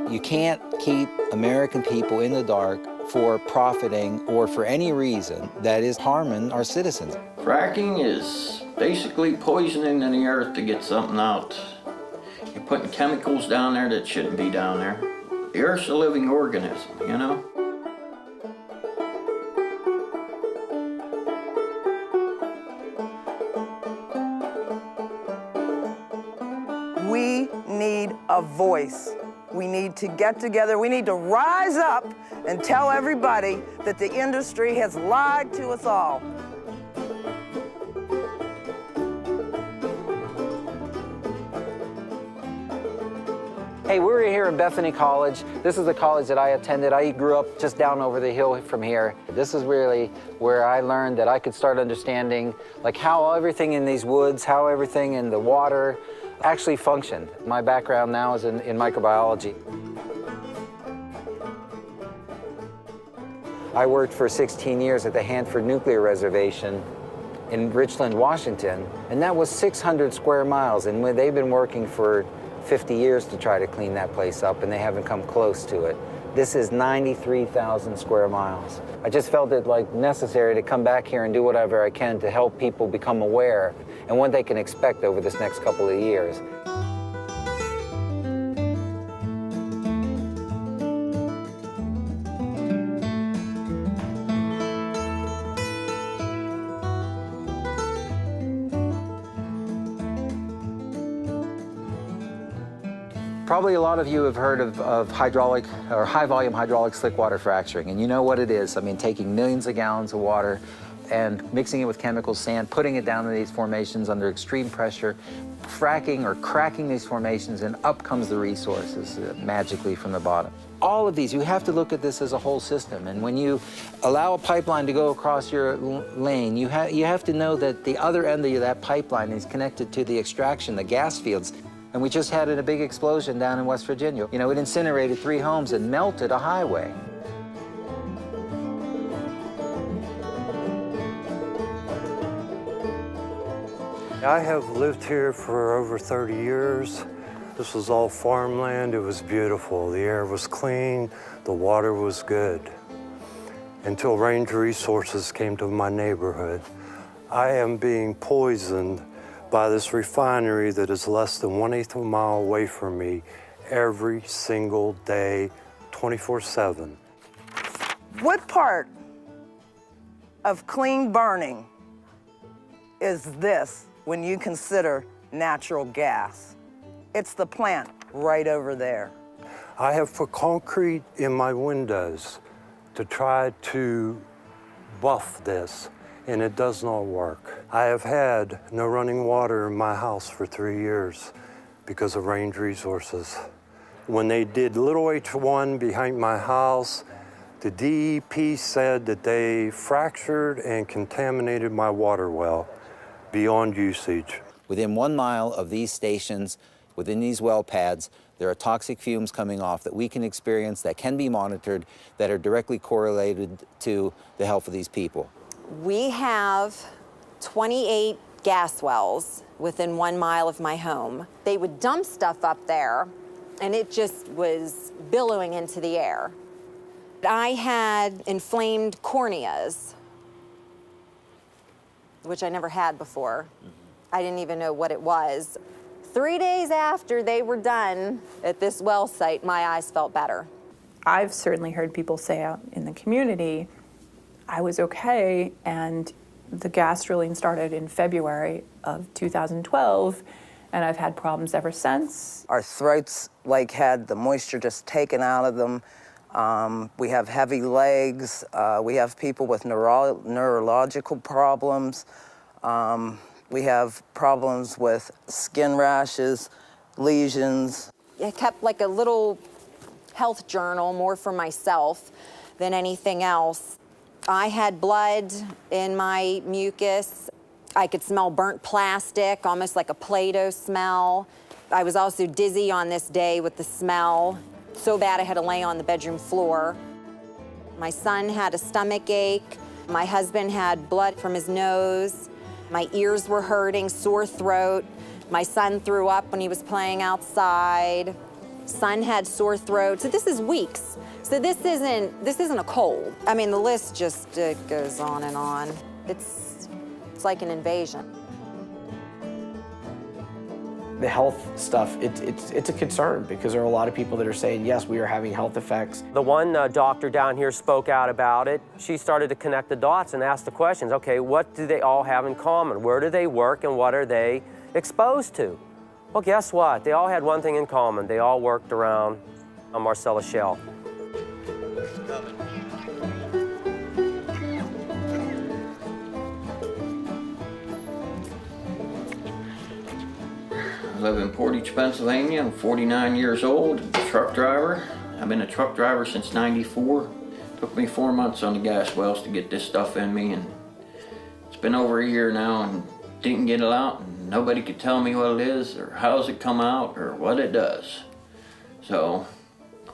You can't keep American people in the dark for profiting or for any reason that is harming our citizens. Fracking is basically poisoning the earth to get something out. You're putting chemicals down there that shouldn't be down there. The earth's a living organism, you know? We need a voice. We need to get together. We need to rise up and tell everybody that the industry has lied to us all. Hey, we're here in Bethany College. This is the college that I attended. I grew up just down over the hill from here. This is really where I learned that I could start understanding like how everything in these woods, how everything in the water actually functioned. My background now is in microbiology. I worked for 16 years at the Hanford Nuclear Reservation in Richland, Washington, and that was 600 square miles, and they've been working for 50 years to try to clean that place up, and they haven't come close to it. This is 93,000 square miles. I just felt it like necessary to come back here and do whatever I can to help people become aware and what they can expect over this next couple of years. Probably a lot of you have heard of hydraulic or high-volume hydraulic slickwater fracturing, and you know what it is. I mean, taking millions of gallons of water and mixing it with chemical sand, putting it down in these formations under extreme pressure, fracking or cracking these formations, and up comes the resources magically from the bottom. All of these, you have to look at this as a whole system, and when you allow a pipeline to go across your lane, you have to know that the other end of that pipeline is connected to the extraction, the gas fields. And we just had a big explosion down in West Virginia. You know, it incinerated 3 homes and melted a highway. I have lived here for over 30 years. This was all farmland. It was beautiful. The air was clean. The water was good. Until Range Resources came to my neighborhood. I am being poisoned by this refinery that is less than 1/8 of a mile away from me every single day, 24/7. What part of clean burning is this when you consider natural gas? It's the plant right over there. I have put concrete in my windows to try to buff this, and it does not work. I have had no running water in my house for 3 years because of Range Resources. When they did Little H1 behind my house, the DEP said that they fractured and contaminated my water well beyond usage. Within 1 mile of these stations, within these well pads, there are toxic fumes coming off that we can experience, that can be monitored, that are directly correlated to the health of these people. We have 28 gas wells within 1 mile of my home. They would dump stuff up there, and it just was billowing into the air. I had inflamed corneas, which I never had before. I didn't even know what it was. 3 days after they were done at this well site, my eyes felt better. I've certainly heard people say out in the community, I was okay, and the gas drilling started in February of 2012, and I've had problems ever since. Our throats like had the moisture just taken out of them. We have heavy legs. We have people with neurological problems. We have problems with skin rashes, lesions. I kept like a little health journal, more for myself than anything else. I had blood in my mucus. I could smell burnt plastic, almost like a Play-Doh smell. I was also dizzy on this day with the smell. So bad I had to lay on the bedroom floor. My son had a stomach ache. My husband had blood from his nose. My ears were hurting, sore throat. My son threw up when he was playing outside. Son had sore throat. So this is weeks. So this isn't a cold. I mean, the list just goes on and on. It's like an invasion. The health stuff, it's a concern because there are a lot of people that are saying, yes, we are having health effects. The one doctor down here spoke out about it. She started to connect the dots and ask the questions. Okay, what do they all have in common? Where do they work and what are they exposed to? Well, guess what? They all had one thing in common. They all worked around a Marcellus Shale. I live in Portage, Pennsylvania. I'm 49 years old, truck driver. I've been a truck driver since '94. Took me 4 months on the gas wells to get this stuff in me, and it's been over a year now and didn't get it out, and nobody could tell me what it is or how's it come out or what it does. So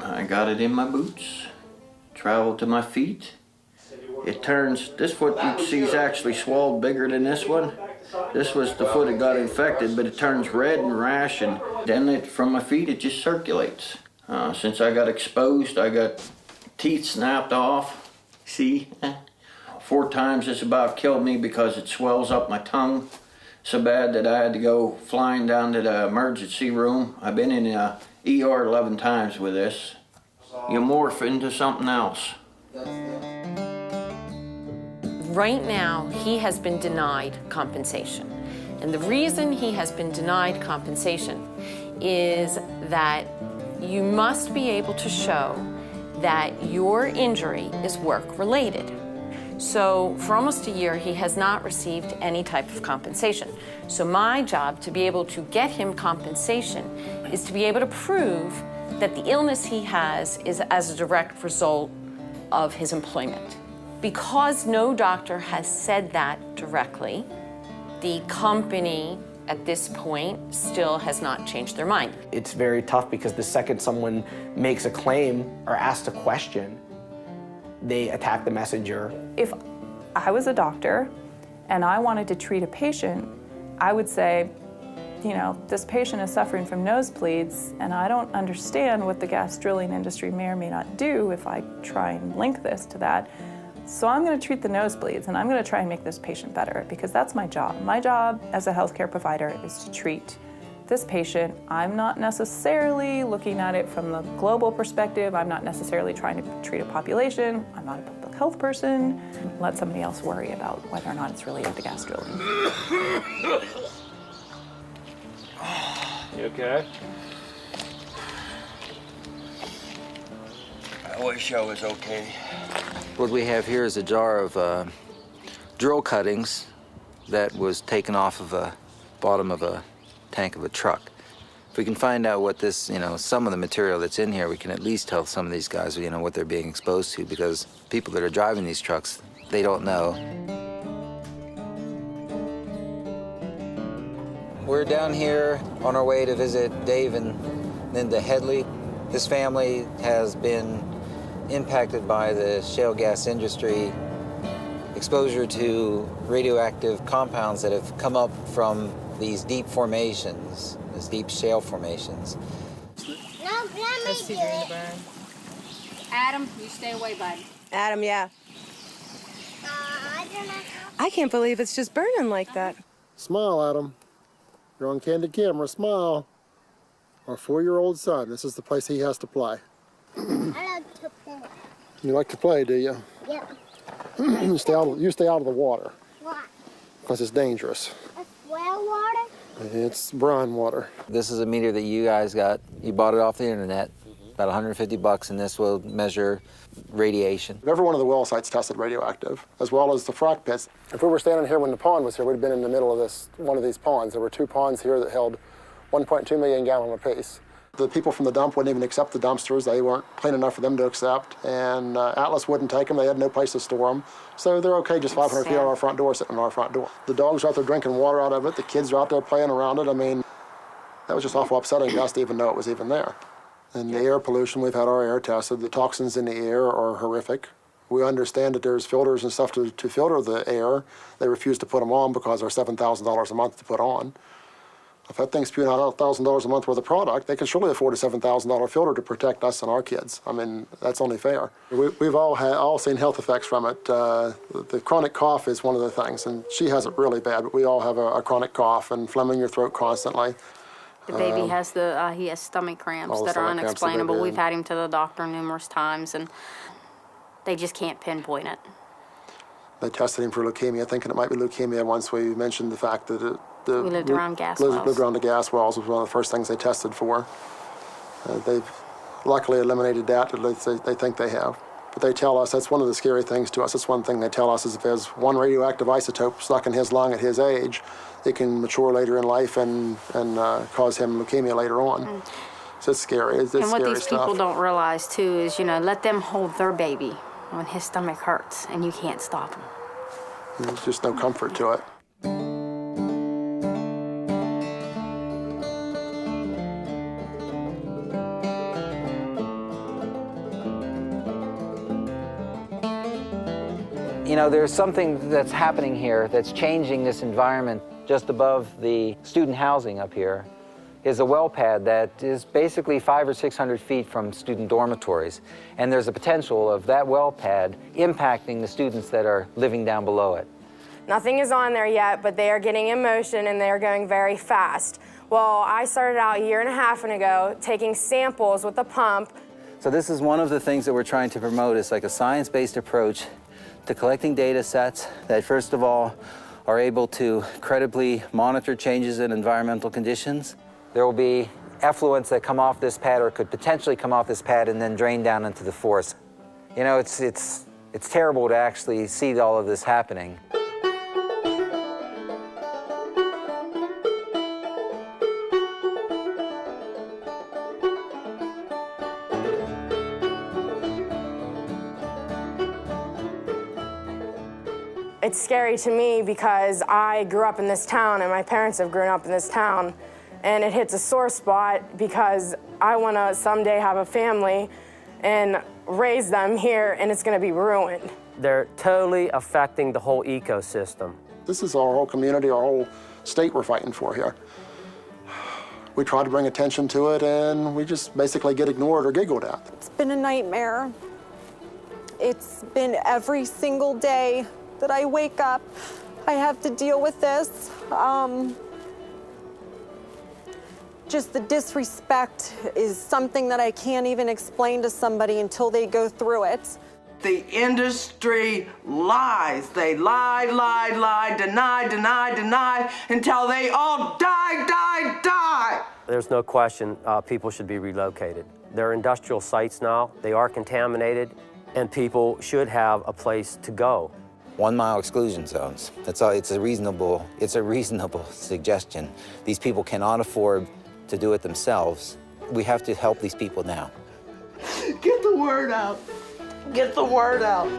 I got it in my boots, traveled to my feet. It turns, this foot you see is actually swelled bigger than this one. This was the foot that got infected, but it turns red and rash, and then from my feet it just circulates. Since I got exposed, I got teeth snapped off. See? 4 times it's about killed me because it swells up my tongue so bad that I had to go flying down to the emergency room. I've been in the ER 11 times with this. You morph into something else. Right now, he has been denied compensation. And the reason he has been denied compensation is that you must be able to show that your injury is work-related. So for almost a year, he has not received any type of compensation. So my job to be able to get him compensation is to be able to prove that the illness he has is as a direct result of his employment. Because no doctor has said that directly, the company at this point still has not changed their mind. It's very tough because the second someone makes a claim or asks a question, they attack the messenger. If I was a doctor and I wanted to treat a patient, I would say, you know, this patient is suffering from nosebleeds, and I don't understand what the gas drilling industry may or may not do if I try and link this to that. So I'm going to treat the nosebleeds, and I'm going to try and make this patient better, because that's my job. My job as a healthcare provider is to treat this patient. I'm not necessarily looking at it from the global perspective. I'm not necessarily trying to treat a population. I'm not a public health person. Let somebody else worry about whether or not it's related to gas drilling. You okay? I wish I was okay. What we have here is a jar of drill cuttings that was taken off of a bottom of a tank of a truck. If we can find out what this, some of the material that's in here, we can at least tell some of these guys, what they're being exposed to, because people that are driving these trucks, they don't know. We're down here on our way to visit Dave and Linda Headley. This family has been impacted by the shale gas industry, exposure to radioactive compounds that have come up from these deep formations, these deep shale formations. No, Grandma, do it. Adam, you stay away, buddy. Adam, yeah. I don't know. I can't believe it's just burning like that. Smile, Adam. You're on candid camera. Smile. Our 4-year-old son. This is the place he has to play. I like to play. You like to play, do you? Yep. You stay out of the water. Why? Because it's dangerous. It's well water? It's brine water. This is a meter that you guys got. You bought it off the internet, about $150, and this will measure radiation. Every one of the well sites tested radioactive, as well as the frac pits. If we were standing here when the pond was here, we'd have been in the middle of one of these ponds. There were 2 ponds here that held 1.2 million gallon apiece. The people from the dump wouldn't even accept the dumpsters. They weren't clean enough for them to accept, and Atlas wouldn't take them. They had no place to store them. So they're okay just 500 feet out of our front door, sitting on our front door. The dogs are out there drinking water out of it. The kids are out there playing around it. I mean, that was just awful upsetting to us to even know it was even there. And the air pollution, we've had our air tested. The toxins in the air are horrific. We understand that there's filters and stuff to filter the air. They refuse to put them on because they're $7,000 a month to put on. If that thing's spewing out $1,000 a month worth of product, they can surely afford a $7,000 filter to protect us and our kids. I mean, that's only fair. We've all seen health effects from it. The chronic cough is one of the things, and she has it really bad, but we all have a chronic cough and phlegm in your throat constantly. The baby has he has stomach cramps that are unexplainable. We've had him to the doctor numerous times, and they just can't pinpoint it. They tested him for leukemia, thinking it might be leukemia once we mentioned the fact that We lived around gas wells. Lived around the gas wells was one of the first things they tested for. They've luckily eliminated that, at least they think they have. But they tell us, that's one of the scary things to us, that's one thing they tell us is if there's one radioactive isotope stuck in his lung at his age, it can mature later in life and cause him leukemia later on. So it's scary, it's and what scary these stuff. people don't realize too is, let them hold their baby when his stomach hurts and you can't stop him. There's just no comfort to it. There's something that's happening here that's changing this environment. Just above the student housing up here is a well pad that is basically 500 or 600 feet from student dormitories. And there's a potential of that well pad impacting the students that are living down below it. Nothing is on there yet, but they are getting in motion and they are going very fast. Well, I started out a year and a half ago taking samples with a pump. So this is one of the things that we're trying to promote. It's like a science-based approach to collecting data sets that, first of all, are able to credibly monitor changes in environmental conditions. There will be effluents that come off this pad or could potentially come off this pad and then drain down into the forest. It's terrible to actually see all of this happening. It's scary to me because I grew up in this town and my parents have grown up in this town, and it hits a sore spot because I want to someday have a family and raise them here, and it's going to be ruined. They're totally affecting the whole ecosystem. This is our whole community, our whole state we're fighting for here. We try to bring attention to it, and we just basically get ignored or giggled at. It's been a nightmare. It's been every single day that I wake up, I have to deal with this. Just the disrespect is something that I can't even explain to somebody until they go through it. The industry lies. They lie, deny, until they all die. There's no question people should be relocated. They're industrial sites now. They are contaminated, and people should have a place to go. 1 mile exclusion zones. That's all. It's a reasonable suggestion. These people cannot afford to do it themselves. We have to help these people now. Get the word out. Get the word out.